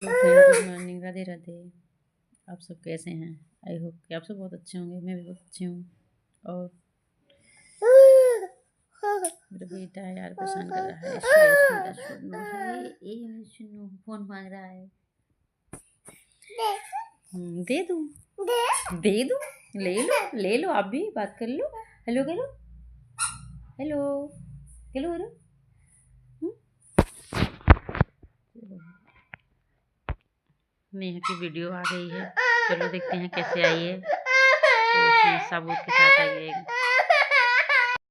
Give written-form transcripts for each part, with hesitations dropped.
Hello friend, good morning, Radhe Radhe. आप सब कैसे हैं? आई होप कि आप सब बहुत अच्छे होंगे। मैं भी बहुत अच्छी हूँ। और मेरा बेटा है यार, परेशान कर रहा है। इसलिए इसको छोड़ना है। ये सुनो, फोन मांग रहा है। दे दूँ? दे दूँ? ले लो, ले लो। आप भी बात कर लो। हेलो करो, हेलो, हेलो करो। नेहा की वीडियो आ गई है। चलो देखते हैं कैसे आई है। तो उसमें साबुत के साथ आई है।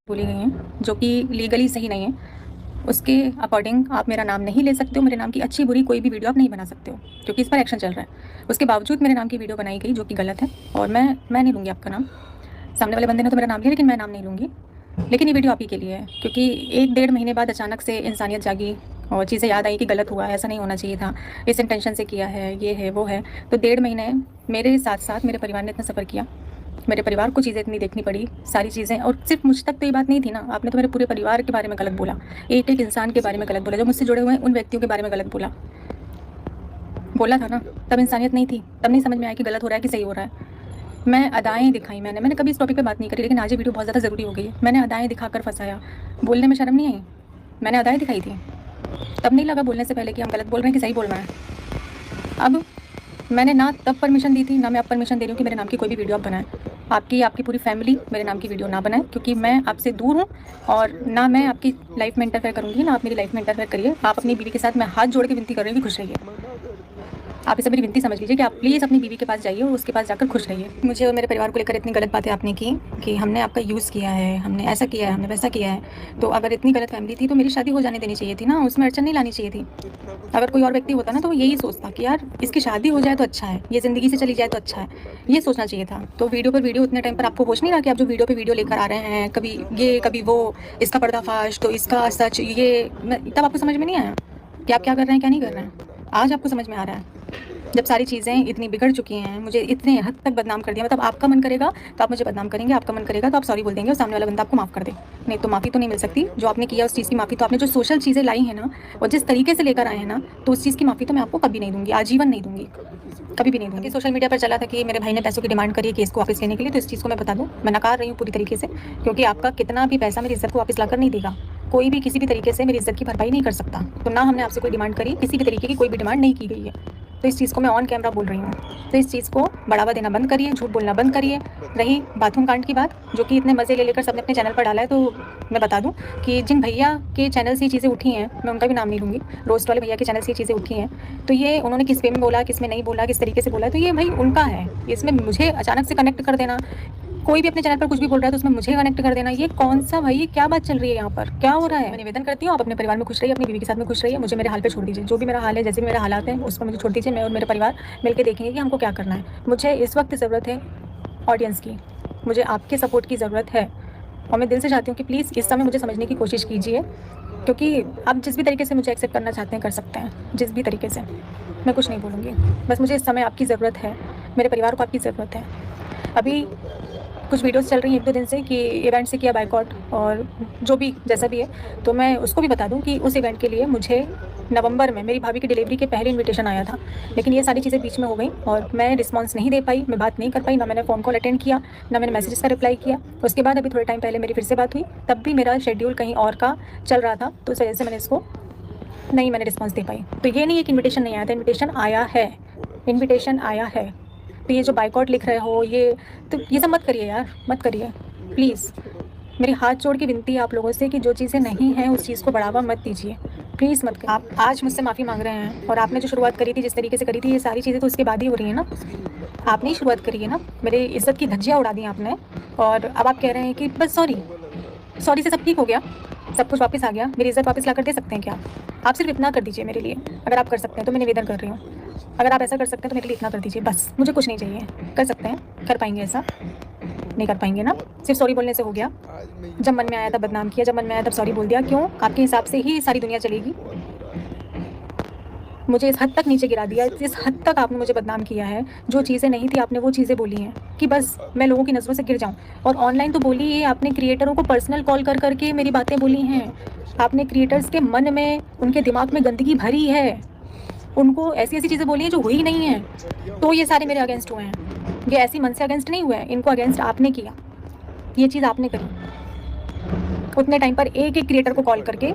बोली गई हैं जो कि लीगली सही नहीं है, उसके अकॉर्डिंग आप मेरा नाम नहीं ले सकते हो। मेरे नाम की अच्छी बुरी कोई भी वीडियो आप नहीं बना सकते हो, क्योंकि इस पर एक्शन चल रहा है। उसके बावजूद मेरे नाम की वीडियो बनाई गई जो कि गलत है, और मैं नहीं लूँगी आपका नाम। सामने वाले बंदे ने तो मेरा नाम लिया, लेकिन मैं नाम नहीं लूँगी। लेकिन ये वीडियो आप ही के लिए है, क्योंकि 1-1.5 महीने बाद अचानक से इंसानियत जागी और चीज़ें याद आई कि गलत हुआ है, ऐसा नहीं होना चाहिए था, इस इंटेंशन से किया है, ये है वो है। तो 1.5 महीने मेरे साथ साथ मेरे परिवार ने इतना सफ़र किया। मेरे परिवार को चीज़ें इतनी देखनी पड़ी, सारी चीज़ें। और सिर्फ मुझ तक तो ये बात नहीं थी ना, आपने तो मेरे पूरे परिवार के बारे में गलत बोला, एक एक इंसान के बारे में गलत बोला, जो मुझसे जुड़े हुए हैं उन व्यक्तियों के बारे में गलत बोला। बोला था ना, तब इंसानियत नहीं थी, तब नहीं समझ में आया कि गलत हो रहा है कि सही हो रहा है। मैं अदाएँ दिखाई, मैंने कभी इस टॉपिक पे बात नहीं करी, लेकिन आज ये वीडियो बहुत ज़्यादा ज़रूरी हो गई है। मैंने अदाएँ दिखाकर फँसाया। बोलने में शर्म नहीं आई? मैंने अदाएँ दिखाई थी। तब नहीं लगा बोलने से पहले कि हम गलत बोल रहे हैं कि सही बोल रहे हैं। अब मैंने ना तब परमिशन दी थी, ना मैं अब परमिशन दे रही हूँ कि मेरे नाम की कोई भी वीडियो आप बनाएं। आपकी पूरी फैमिली मेरे नाम की वीडियो ना बनाए, क्योंकि मैं आपसे दूर हूँ। और ना मैं आपकी लाइफ में इंटरफेयर करूँगी, ना आप मेरी लाइफ में इंटरफेयर करिए। आप अपनी बीवी के साथ मैं हाथ जोड़ के विनती कर रही हूँ कि खुश रहिए। आप इसे मेरी विनती समझ लीजिए कि आप प्लीज़ अपनी बीवी के पास जाइए और उसके पास जाकर खुश रहिए। मुझे और मेरे परिवार को लेकर इतनी गलत बातें आपने की कि हमने आपका यूज़ किया है, हमने ऐसा किया है, हमने वैसा किया है। तो अगर इतनी गलत फैमिली थी तो मेरी शादी हो जाने देनी चाहिए थी ना, उसमें अड़चन नहीं लानी चाहिए थी। अगर कोई और व्यक्ति होता ना तो वो यही सोचता कि यार इसकी शादी हो जाए तो अच्छा है, ये ज़िंदगी से चली जाए तो अच्छा है, ये सोचना चाहिए था। तो वीडियो पर वीडियो उतने टाइम पर आपको होश नहीं रहा कि आप जो वीडियो पे वीडियो लेकर आ रहे हैं, कभी ये कभी वो, इसका पर्दाफाश तो इसका सच, ये तब आपको समझ में नहीं आया कि आप क्या कर रहे हैं क्या नहीं कर रहे हैं। आज आपको समझ में आ रहा है, जब सारी चीज़ें इतनी बिगड़ चुकी हैं, मुझे इतने हद तक बदनाम कर दिया। मतलब आपका मन करेगा तो आप मुझे बदनाम करेंगे, आपका मन करेगा तो आप सॉरी बोल देंगे और सामने वाला बंदा आपको माफ़ कर दे। नहीं तो माफ़ी तो नहीं मिल सकती। जो आपने किया उस चीज़ की माफ़ी तो, आपने जो सोशल चीज़ें लाई हैं ना और जिस तरीके से लेकर आए हैं ना, तो उस चीज़ की माफ़ी तो मैं आपको कभी नहीं दूँगी, आजीवन नहीं दूँगी, कभी भी नहीं दूँगी। सोशल मीडिया पर चला था कि मेरे भाई ने पैसों की डिमांड करी है केस को वापस लेने के लिए, तो इस चीज़ को मैं बता दूँ, मैं नकार रही हूँ पूरी तरीके से, क्योंकि आपका कितना भी पैसा मेरी इज़्ज़त को वापस लाकर नहीं देगा। कोई भी किसी भी तरीके से मेरी इज़्ज़त की भरपाई नहीं कर सकता। तो ना हमने आपसे कोई डिमांड करी, किसी भी तरीके की कोई भी डिमांड नहीं की गई है। तो इस चीज़ को मैं ऑन कैमरा बोल रही हूँ। तो इस चीज़ को बढ़ावा देना बंद करिए, झूठ बोलना बंद करिए। रही बाथरूम कांड की बात, जो कि इतने मज़े ले लेकर सबने अपने चैनल पर डाला है, तो मैं बता दूँ कि जिन भैया के चैनल से ये चीज़ें उठी हैं, मैं उनका भी नाम नहीं लूँगी, रोस्ट वाले भैया के चैनल से ये चीज़ें उठी हैं, तो ये उन्होंने किस वे में बोला, किस में नहीं बोला, किस तरीके से बोला, तो ये भाई उनका है। इसमें मुझे अचानक से कनेक्ट कर देना, कोई भी अपने चैनल पर कुछ भी बोल रहा है तो उसमें मुझे कनेक्ट कर देना, ये कौन सा भाई, क्या बात चल रही है यहाँ पर, क्या हो रहा है? मैं निवेदन करती हूँ, आप अपने परिवार में खुश रहिए, अपनी बीवी के साथ में खुश रहिए, मुझे मेरे हाल पे छोड़ दीजिए। जो भी मेरा हाल है, जैसे भी मेरे हालात हैं, उस पर मुझे छोड़ दीजिए। मैं और मेरे परिवार मिलकर देखेंगे कि हमको क्या करना है। मुझे इस वक्त ज़रूरत है ऑडियंस की, मुझे आपके सपोर्ट की ज़रूरत है, और मैं दिल से चाहती हूँ कि प्लीज़ इस समय मुझे समझने की कोशिश कीजिए, क्योंकि आप जिस भी तरीके से मुझे एक्सेप्ट करना चाहते हैं कर सकते हैं, जिस भी तरीके से। मैं कुछ नहीं बोलूँगी, बस मुझे इस समय आपकी ज़रूरत है, मेरे परिवार को आपकी ज़रूरत है। अभी कुछ वीडियोस चल रही हैं 1-2 दिन से कि इवेंट से किया बायकॉट, और जो भी जैसा भी है, तो मैं उसको भी बता दूं कि उस इवेंट के लिए मुझे नवंबर में मेरी भाभी की डिलीवरी के पहले इनविटेशन आया था, लेकिन ये सारी चीज़ें बीच में हो गई और मैं रिस्पॉन्स नहीं दे पाई, मैं बात नहीं कर पाई, ना मैंने फ़ोन कॉल अटेंड किया, ना मैंने मैसेजेस का रिप्लाई किया। उसके बाद अभी थोड़े टाइम पहले मेरी फिर से बात हुई, तब भी मेरा शेड्यूल कहीं और का चल रहा था, तो इस वजह से मैंने रिस्पॉन्स दे पाई। तो ये नहीं है कि इन्विटेशन नहीं आया था, इन्विटेशन आया है, इन्विटेशन आया है। तो ये जो बायकॉट लिख रहे हो, ये सब मत करिए यार, मत करिए प्लीज़। मेरी हाथ जोड़ के विनती है आप लोगों से कि जो चीज़ें नहीं हैं उस चीज़ को बढ़ावा मत दीजिए, प्लीज़ मत करिए। आप आज मुझसे माफ़ी मांग रहे हैं, और आपने जो शुरुआत करी थी, जिस तरीके से करी थी, ये सारी चीज़ें तो उसके बाद ही हो रही हैं ना। आपने ही शुरुआत करी है ना, मेरी इज़्ज़त की धज्जियाँ उड़ा दी आपने, और अब आप कह रहे हैं कि बस सॉरी, सॉरी से सब ठीक हो गया, सब कुछ वापस आ गया, मेरी इज़्ज़त वापस ला कर दे सकते हैं क्या आप? सिर्फ इतना कर दीजिए मेरे लिए, अगर आप कर सकते हैं तो। मैं निवेदन कर रही हूँ, अगर आप ऐसा कर सकते हैं तो मेरे लिए इतना कर दीजिए बस, मुझे कुछ नहीं चाहिए। कर सकते हैं? कर पाएंगे ऐसा? नहीं कर पाएंगे ना? सिर्फ सॉरी बोलने से हो गया? जब मन में आया तब बदनाम किया, जब मन में आया तब सॉरी बोल दिया, क्यों? आपके हिसाब से ही सारी दुनिया चलेगी? मुझे इस हद तक नीचे गिरा दिया, इस हद तक आपने मुझे बदनाम किया है। जो चीज़ें नहीं थी आपने वो चीज़ें बोली हैं कि बस मैं लोगों की नज़रों से गिर जाऊँ। और ऑनलाइन तो बोली ही, आपने क्रिएटरों को पर्सनल कॉल कर करके मेरी बातें बोली हैं। आपने क्रिएटर्स के मन में, उनके दिमाग में गंदगी भरी है। उनको ऐसी ऐसी चीज़ें बोली हैं जो हुई ही नहीं है, तो ये सारे मेरे अगेंस्ट हुए हैं। ये ऐसी मन से अगेंस्ट नहीं हुए हैं, इनको अगेंस्ट आपने किया, ये चीज़ आपने करी। उतने टाइम पर एक एक क्रिएटर को कॉल करके